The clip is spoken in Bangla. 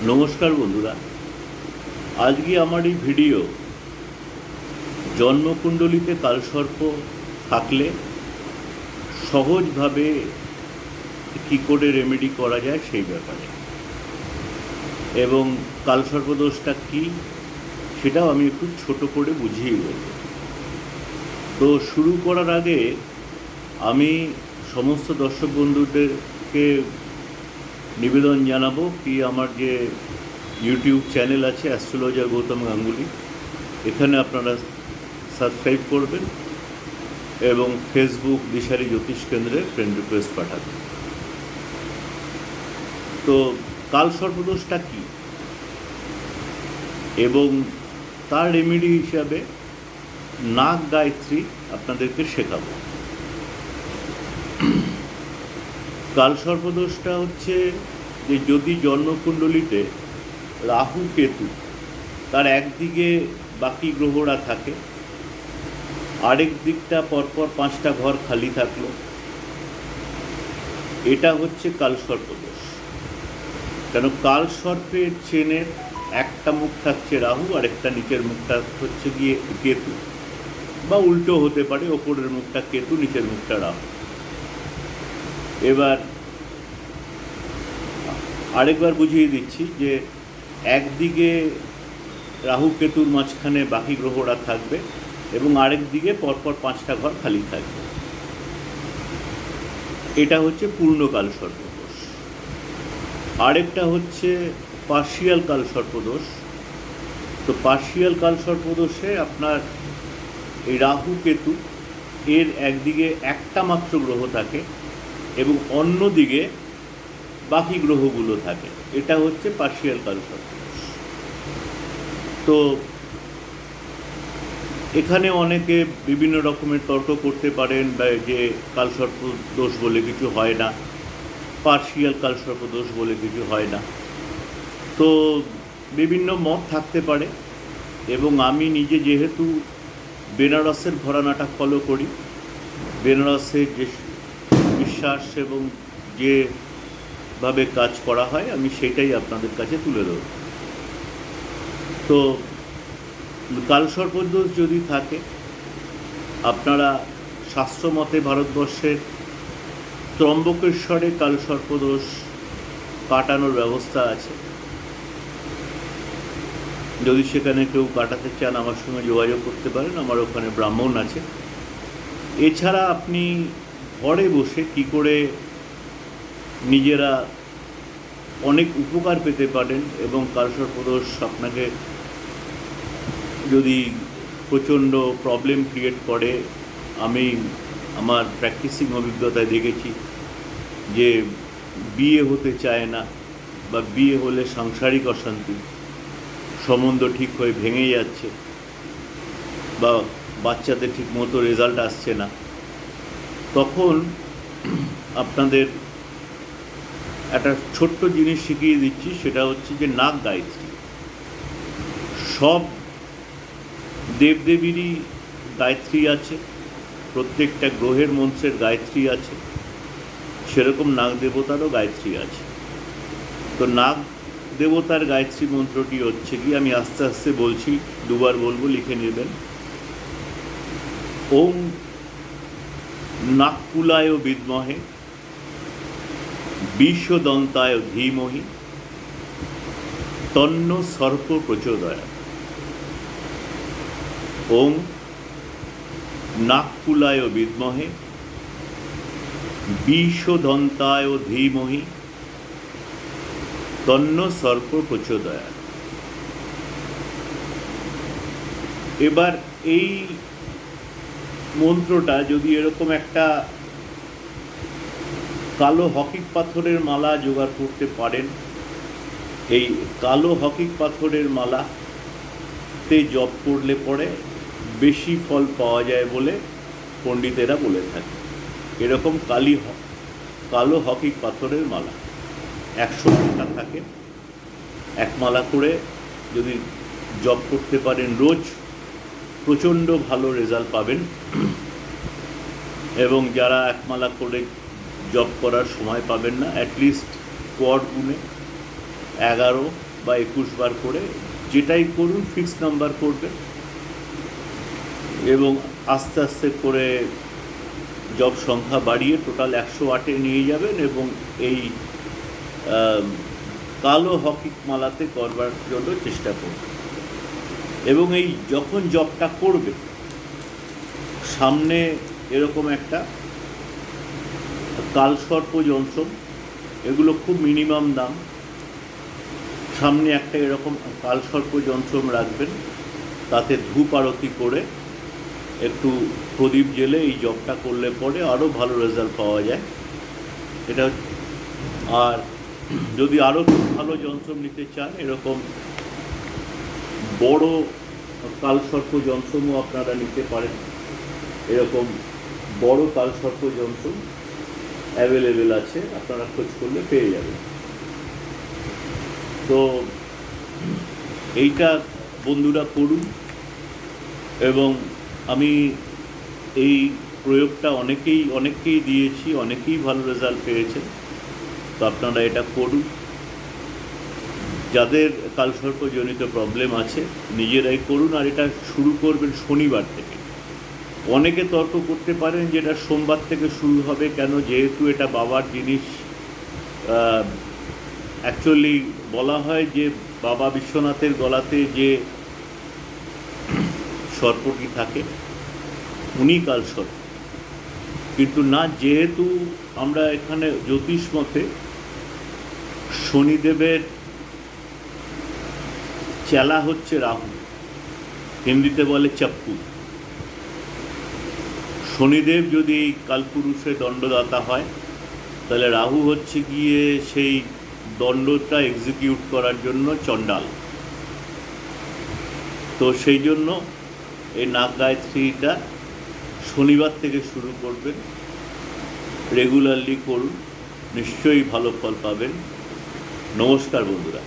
নমস্কার বন্ধুরা, আজকে আমার এই ভিডিও জন্মকুণ্ডলিতে কালসর্প থাকলে সহজভাবে কী করে রেমেডি করা যায় সেই ব্যাপারে, এবং কালসর্প দোষটা কী সেটাও আমি একটু ছোট করে বুঝিয়ে বলব। তো শুরু করার আগে আমি সমস্ত দর্শক বন্ধুদেরকে নিবেদন জানাবো কি আমার যে ইউটিউব চ্যানেল আছে অ্যাস্ট্রোলজার গৌতম গাঙ্গুলি, এখানে আপনারা সাবস্ক্রাইব করবেন এবং ফেসবুক দিশারি জ্যোতিষ কেন্দ্রে ফ্রেন্ড রিকোয়েস্ট পাঠাবেন। তো কালসর্পদোষটা কী এবং তার রেমেডি হিসাবে নাগ গায়ত্রী আপনাদেরকে শেখাবো। কালসর্পদোষটা হচ্ছে যে যদি জন্মকুণ্ডলিতে রাহু কেতু তার একদিকে বাকি গ্রহরা থাকে, আরেক দিকটা পরপর 5টা ঘর খালি থাকলো, এটা হচ্ছে কালসর্পদোষ। কেন, কালসর্পের চেনের একটা মুখ থাকছে রাহু, আর একটা নিচের মুখটা হচ্ছে গিয়ে কেতু, বা উল্টো হতে পারে, ওপরের মুখটা কেতু, নিচের মুখটা রাহু। এবার আরেকবার বুঝিয়ে দিচ্ছি যে একদিকে রাহু কেতুর মাঝখানে বাকি গ্রহরা থাকবে এবং আরেক দিকে পরপর 5টা ঘর খালি থাকবে, এটা হচ্ছে পূর্ণ কালসর্পদোষ। আরেকটা হচ্ছে পার্শিয়াল কালসর্পদোষ। তো পার্শিয়াল কালসর্পদোষে আপনার এই রাহু কেতু এর একদিকে একটা মাত্র গ্রহ থাকে এবং অন্যদিকে বাকি গ্রহগুলো থাকে, এটা হচ্ছে পার্শিয়াল কালসর্পদোষ। তো এখানে অনেকে বিভিন্ন রকমের তর্ক করতে পারেন বা যে কালসর্পদোষ বলে কিছু হয় না, পার্শিয়াল কালসর্পদোষ বলে কিছু হয় না, তো বিভিন্ন মত থাকতে পারে। এবং আমি নিজে যেহেতু বেনারসের ঘরানাটা ফলো করি, বেনারসের যে বিশ্বাস এবং যেভাবে কাজ করা হয় আমি সেটাই আপনাদের কাছে তুলে ধরব। তো কালসর্পদোষ যদি থাকে, আপনারা শাস্ত্রমতে ভারতবর্ষের ত্রম্বকেশ্বরে কালসর্পদোষ কাটানোর ব্যবস্থা আছে। যদি সেখানে কেউ কাটাতে চান আমার সঙ্গে যোগাযোগ করতে পারেন, আমার ওখানে ব্রাহ্মণ আছে। এছাড়া আপনি ঘরে বসে কি করে নিজেরা অনেক উপকার পেতে পারেন, এবং কালসর্পদোষ আপনাকে যদি প্রচণ্ড প্রবলেম ক্রিয়েট করে, আমি আমার প্র্যাকটিসিং অভিজ্ঞতায় দেখেছি যে বিয়ে হতে চায় না, বা বিয়ে হলে সাংসারিক অশান্তি, সম্বন্ধ ঠিক হয়ে ভেঙে যাচ্ছে, বা বাচ্চাদের ঠিক মতো রেজাল্ট আসছে না, তখন আপনাদের একটা ছোট্ট জিনিস শিখিয়ে দিচ্ছি, সেটা হচ্ছে যে নাগ গায়ত্রী। সব দেবদেবীরই গায়ত্রী আছে, প্রত্যেকটা গ্রহের মন্ত্রের গায়ত্রী আছে, সেরকম নাগ দেবতারও গায়ত্রী আছে। তো নাগ দেবতার গায়ত্রী মন্ত্রটি হচ্ছে কি, আমি আস্তে আস্তে বলছি, দুবার বলবো, লিখে নেবেন। ওম নাগকুলায় বিদ্মহে বিশ্বদন্তায় ধীমহি তন্ন সর্প প্রচোদয়াৎ। ওম নাগকুলায় বিদ্মহে বিশ্বদন্তায় ধীমহি তন্ন সর্প প্রচোদয়াৎ। এবার এই মন্ত্রটা যদি এরকম একটা কালো হকিক পাথরের মালা জোগাড় করতে পারেন, এই কালো হকিক পাথরের মালাতে জপ করলে পরে বেশি ফল পাওয়া যায় বলে পণ্ডিতেরা বলে থাকে। এরকম কালো হকিক পাথরের মালা 100টা থাকে, এক মালা করে যদি জপ করতে পারেন রোজ, প্রচণ্ড ভালো রেজাল্ট পাবেন। এবং যারা একমালা করে জব করার সময় পাবেন না, অ্যাটলিস্ট কোয়াড গুণে 11 বা 21 বার করে, যেটাই করুন ফিক্স নাম্বার করবেন এবং আস্তে আস্তে করে জপ সংখ্যা বাড়িয়ে টোটাল 108-এ নিয়ে যাবেন এবং এই কালো হকি মালাতে করবার জন্য চেষ্টা করবেন। এবং এই যখন জপটা করবে সামনে এরকম একটা কালসর্প যন্ত্র, এগুলো খুব মিনিমাম দাম, সামনে একটা এরকম কালসর্প যন্ত্র রাখবেন, তাতে ধূপ আরতি করে একটু প্রদীপ জেলে এই জপটা করলে পরে আরও ভালো রেজাল্ট পাওয়া যায়। এটা আর যদি আরও ভালো যন্ত্র নিতে চান, এরকম বড় কালসর্প যন্ত্রও আপনারা নিতে পারেন। এরকম বড় কালসর্প যন্ত্র অ্যাভেলেবেল আছে, আপনারা খোঁজ করলে পেয়ে যাবেন। তো এইটা বন্ধুরা করুন, এবং আমি এই প্রয়োগটা অনেককেই দিয়েছি, অনেকেই ভালো রেজাল্ট পেয়েছেন। তো আপনারা এটা করুন। যাদের কালসর্পজনিত প্রবলেম আছে নিজেরাই করুন, আর এটা শুরু করবেন শনিবার থেকে। অনেকে তর্ক করতে পারেন যে এটা সোমবার থেকে শুরু হবে কেন, যেহেতু এটা বাবার জিনিস। অ্যাকচুয়ালি বলা হয় যে বাবা বিশ্বনাথের গলাতে যে সর্পটি থাকে উনি কালসর্প, কিন্তু না, যেহেতু আমরা এখানে জ্যোতিষ মতে শনিদেবের চেলা হচ্ছে রাহু, হিন্দিতে বলে চাপ্পু। শনিদেব যদি এই কালপুরুষে দণ্ডদাতা হয়, তাহলে রাহু হচ্ছে গিয়ে সেই দণ্ডটা এক্সিকিউট করার জন্য চণ্ডাল। তো সেই জন্য এই নাগ গায়ত্রীটা শনিবার থেকে শুরু করবেন, রেগুলারলি করুন, নিশ্চয়ই ভালো ফল পাবেন। নমস্কার বন্ধুরা।